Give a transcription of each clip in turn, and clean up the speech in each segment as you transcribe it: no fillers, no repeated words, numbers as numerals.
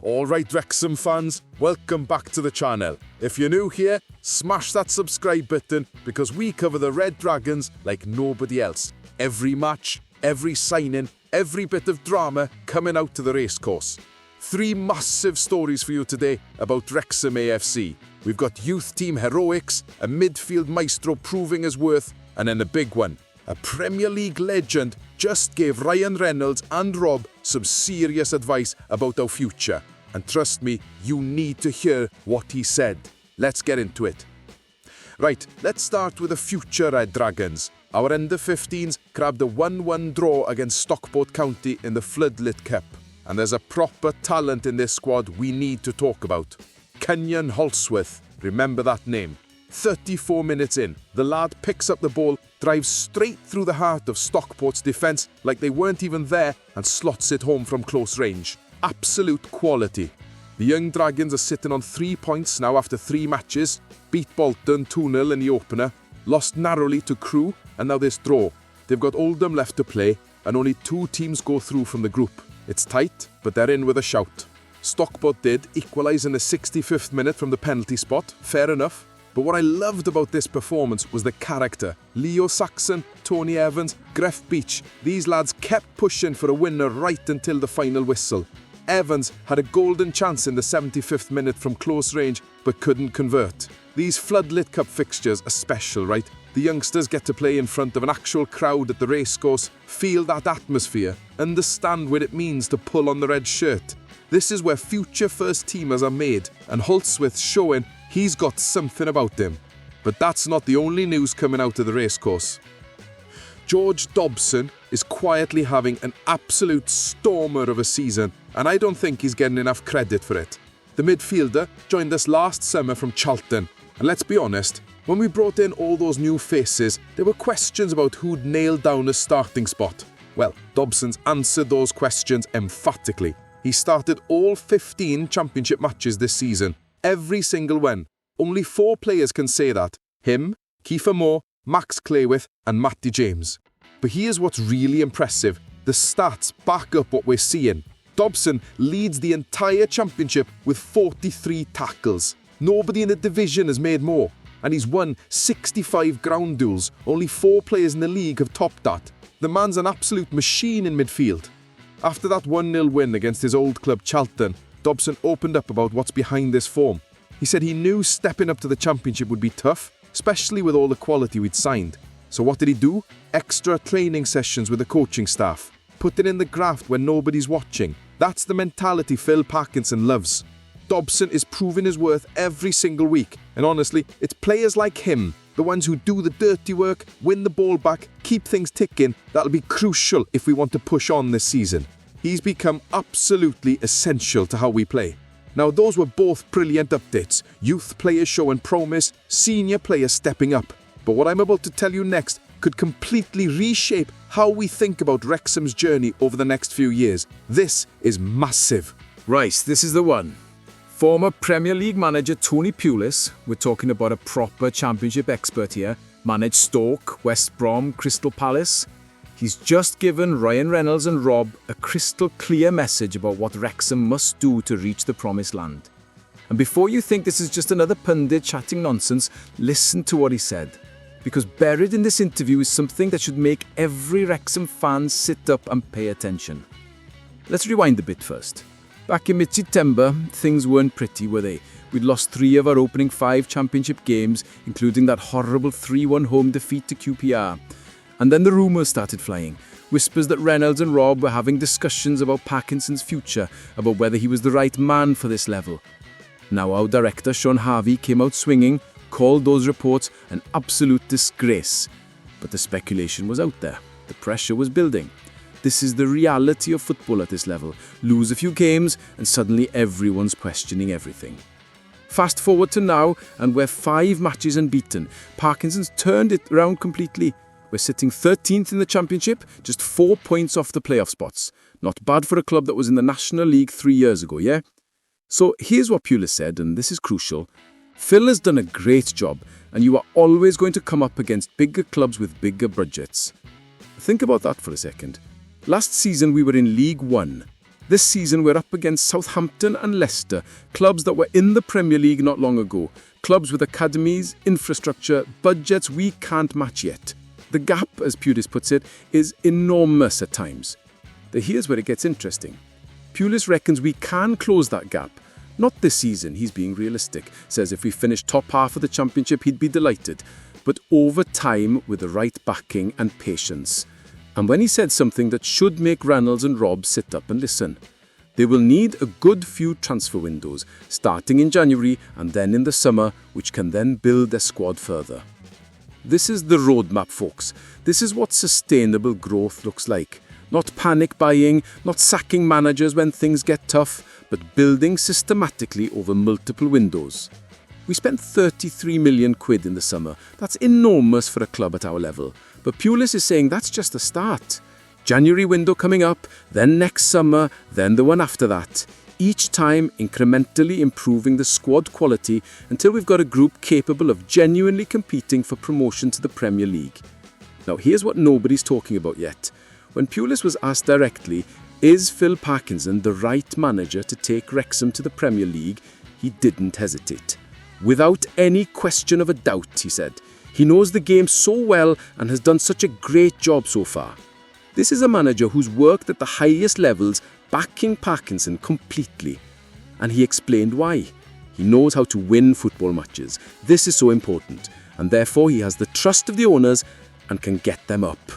Alright Wrexham fans, welcome back to the channel. If you're new here, smash that subscribe button because we cover the Red Dragons like nobody else. Every match, every signing, every bit of drama coming out to the racecourse. 3 massive stories for you today about Wrexham AFC. We've got youth team heroics, a midfield maestro proving his worth, and then a big one. A Premier League legend just gave Reynolds and Rob some serious advice about our future. And trust me, you need to hear what he said. Let's get into it. Right, let's start with the future Red Dragons. Our under-15s grabbed a 1-1 draw against Stockport County in the Floodlit Cup. And there's a proper talent in this squad we need to talk about. Kenyon Holsworth, remember that name. 34 minutes in, the lad picks up the ball, drives straight through the heart of Stockport's defence like they weren't even there and slots it home from close range. Absolute quality. The young Dragons are sitting on 3 points now after 3 matches, beat Bolton 2-0 in the opener, lost narrowly to Crewe, and now this draw. They've got Oldham left to play, and only 2 teams go through from the group. It's tight, but they're in with a shout. Stockport did equalise in the 65th minute from the penalty spot, fair enough. But what I loved about this performance was the character. Leo Saxon, Tony Evans, Gref Beach, these lads kept pushing for a winner right until the final whistle. Evans had a golden chance in the 75th minute from close range, but couldn't convert. These Floodlit Cup fixtures are special, right? The youngsters get to play in front of an actual crowd at the racecourse, feel that atmosphere, understand what it means to pull on the red shirt. This is where future first teamers are made, and Holsworth's showing he's got something about him. But that's not the only news coming out of the racecourse. George Dobson is quietly having an absolute stormer of a season, and I don't think he's getting enough credit for it. The midfielder joined us last summer from Charlton, and let's be honest, when we brought in all those new faces, there were questions about who'd nail down a starting spot. Well, Dobson's answered those questions emphatically. He started all 15 championship matches this season, every single one. Only 4 players can say that. Him, Kiefer Moore, Max Clayworth and Matty James. But here's what's really impressive. The stats back up what we're seeing. Dobson leads the entire championship with 43 tackles. Nobody in the division has made more. And he's won 65 ground duels. Only 4 players in the league have topped that. The man's an absolute machine in midfield. After that 1-0 win against his old club Charlton, Dobson opened up about what's behind this form. He said he knew stepping up to the championship would be tough, especially with all the quality we'd signed. So what did he do? Extra training sessions with the coaching staff. Putting in the graft when nobody's watching. That's the mentality Phil Parkinson loves. Dobson is proving his worth every single week. And honestly, it's players like him, the ones who do the dirty work, win the ball back, keep things ticking, that'll be crucial if we want to push on this season. He's become absolutely essential to how we play. Now, those were both brilliant updates. Youth players showing promise, senior players stepping up. But what I'm about to tell you next could completely reshape how we think about Wrexham's journey over the next few years. This is massive. Right, this is the one. Former Premier League manager Tony Pulis, we're talking about a proper championship expert here, managed Stoke, West Brom, Crystal Palace. He's just given Reynolds and Rob a crystal clear message about what Wrexham must do to reach the promised land. And before you think this is just another pundit chatting nonsense, listen to what he said. Because buried in this interview is something that should make every Wrexham fan sit up and pay attention. Let's rewind a bit first. Back in mid-September, things weren't pretty, were they? We'd lost 3 of our opening 5 championship games, including that horrible 3-1 home defeat to QPR. And then the rumours started flying. Whispers that Reynolds and Rob were having discussions about Parkinson's future, about whether he was the right man for this level. Now our director, Sean Harvey, came out swinging, called those reports an absolute disgrace. But the speculation was out there. The pressure was building. This is the reality of football at this level. Lose a few games and suddenly everyone's questioning everything. Fast forward to now, and we're 5 matches unbeaten. Parkinson's turned it around completely. We're sitting 13th in the championship, just 4 points off the playoff spots. Not bad for a club that was in the National League 3 years ago, yeah? So here's what Pulis said, and this is crucial. Phil has done a great job, and you are always going to come up against bigger clubs with bigger budgets. Think about that for a second. Last season we were in League 1. This season we're up against Southampton and Leicester, clubs that were in the Premier League not long ago, clubs with academies, infrastructure, budgets we can't match yet. The gap, as Pulis puts it, is enormous at times. But here's where it gets interesting. Pulis reckons we can close that gap. Not this season, he's being realistic, says if we finish top half of the Championship he'd be delighted, but over time with the right backing and patience. And when he said something that should make Reynolds and Rob sit up and listen. They will need a good few transfer windows, starting in January and then in the summer, which can then build their squad further. This is the roadmap, folks. This is what sustainable growth looks like. Not panic buying, not sacking managers when things get tough, but building systematically over multiple windows. We spent 33 million quid in the summer. That's enormous for a club at our level. But Pulis is saying that's just a start. January window coming up, then next summer, then the one after that. Each time incrementally improving the squad quality until we've got a group capable of genuinely competing for promotion to the Premier League. Now here's what nobody's talking about yet. When Pulis was asked directly, is Phil Parkinson the right manager to take Wrexham to the Premier League, he didn't hesitate. Without any question of a doubt, he said. He knows the game so well and has done such a great job so far. This is a manager who's worked at the highest levels, backing Parkinson completely. And he explained why. He knows how to win football matches. This is so important, and therefore he has the trust of the owners and can get them up.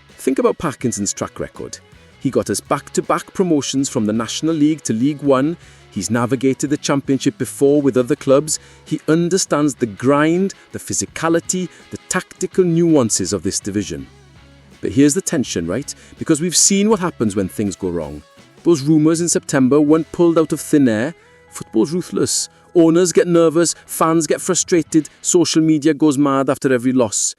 Think about Parkinson's track record. He got us back-to-back promotions from the National League to League One. He's navigated the Championship before with other clubs. He understands the grind, the physicality, the tactical nuances of this division. But here's the tension, right? Because we've seen what happens when things go wrong. Those rumours in September weren't pulled out of thin air. Football's ruthless. Owners get nervous, fans get frustrated, social media goes mad after every loss.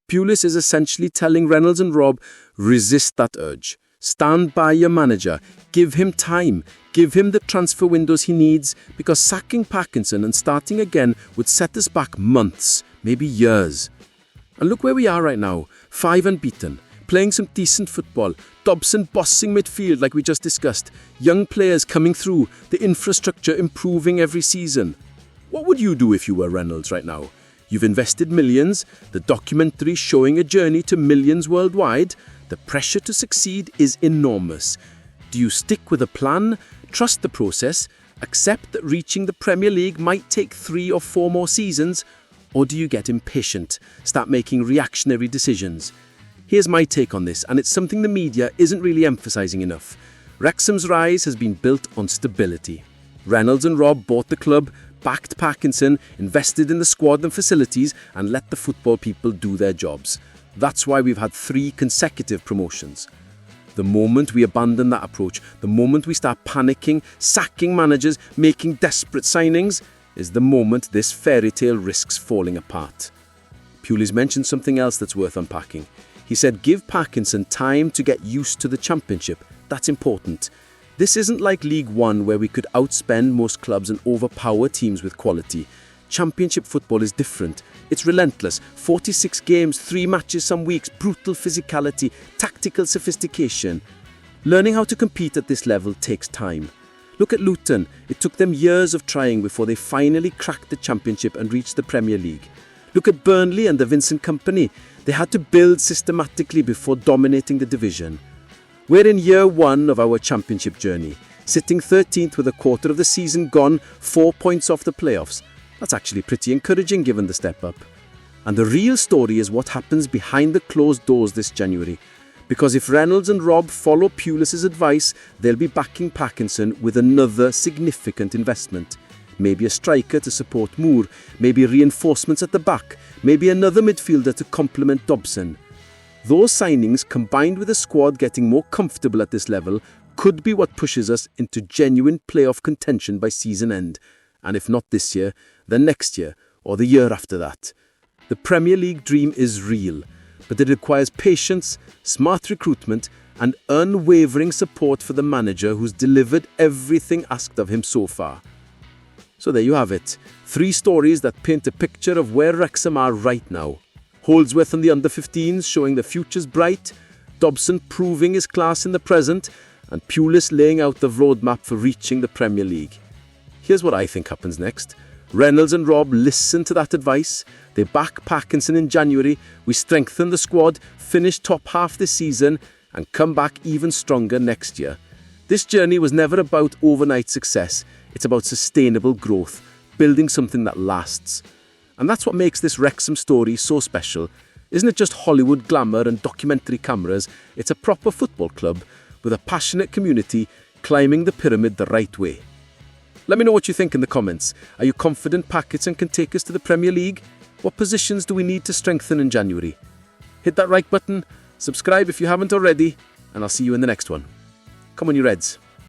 Pulis is essentially telling Reynolds and Rob, resist that urge. Stand by your manager. Give him time. Give him the transfer windows he needs, because sacking Parkinson and starting again would set us back months, maybe years. And look where we are right now, 5 unbeaten, playing some decent football, Dobson bossing midfield like we just discussed, young players coming through, the infrastructure improving every season. What would you do if you were Reynolds right now? You've invested millions, the documentary showing a journey to millions worldwide. The pressure to succeed is enormous. Do you stick with a plan, trust the process, accept that reaching the Premier League might take 3 or 4 more seasons, or do you get impatient, start making reactionary decisions? Here's my take on this, and it's something the media isn't really emphasising enough. Wrexham's rise has been built on stability. Reynolds and Rob bought the club, backed Parkinson, invested in the squad and facilities, and let the football people do their jobs. That's why we've had 3 consecutive promotions. The moment we abandon that approach, the moment we start panicking, sacking managers, making desperate signings, is the moment this fairy tale risks falling apart. Pulis mentioned something else that's worth unpacking. He said give Parkinson time to get used to the Championship. That's important. This isn't like League One where we could outspend most clubs and overpower teams with quality. Championship football is different. It's relentless. 46 games, 3 matches some weeks, brutal physicality, tactical sophistication. Learning how to compete at this level takes time. Look at Luton. It took them years of trying before they finally cracked the Championship and reached the Premier League. Look at Burnley and the Vincent Company. They had to build systematically before dominating the division. We're in year 1 of our Championship journey, sitting 13th with a quarter of the season gone, 4 points off the playoffs. That's actually pretty encouraging given the step up. And the real story is what happens behind the closed doors this January. Because if Reynolds and Rob follow Pulis' advice, they'll be backing Parkinson with another significant investment. Maybe a striker to support Moore, maybe reinforcements at the back, maybe another midfielder to complement Dobson. Those signings, combined with the squad getting more comfortable at this level, could be what pushes us into genuine playoff contention by season end. And if not this year, then next year, or the year after that. The Premier League dream is real, but it requires patience, smart recruitment, and unwavering support for the manager who's delivered everything asked of him so far. So there you have it, 3 stories that paint a picture of where Wrexham are right now. Holdsworth and the under-15s showing the future's bright, Dobson proving his class in the present, and Pulis laying out the roadmap for reaching the Premier League. Here's what I think happens next. Reynolds and Rob listen to that advice. They back Parkinson in January. We strengthen the squad, finish top half this season, and come back even stronger next year. This journey was never about overnight success. It's about sustainable growth, building something that lasts. And that's what makes this Wrexham story so special. Isn't it just Hollywood glamour and documentary cameras? It's a proper football club with a passionate community climbing the pyramid the right way. Let me know what you think in the comments. Are you confident Parkinson can take us to the Premier League? What positions do we need to strengthen in January? Hit that like button, subscribe if you haven't already, and I'll see you in the next one. Come on, you Reds.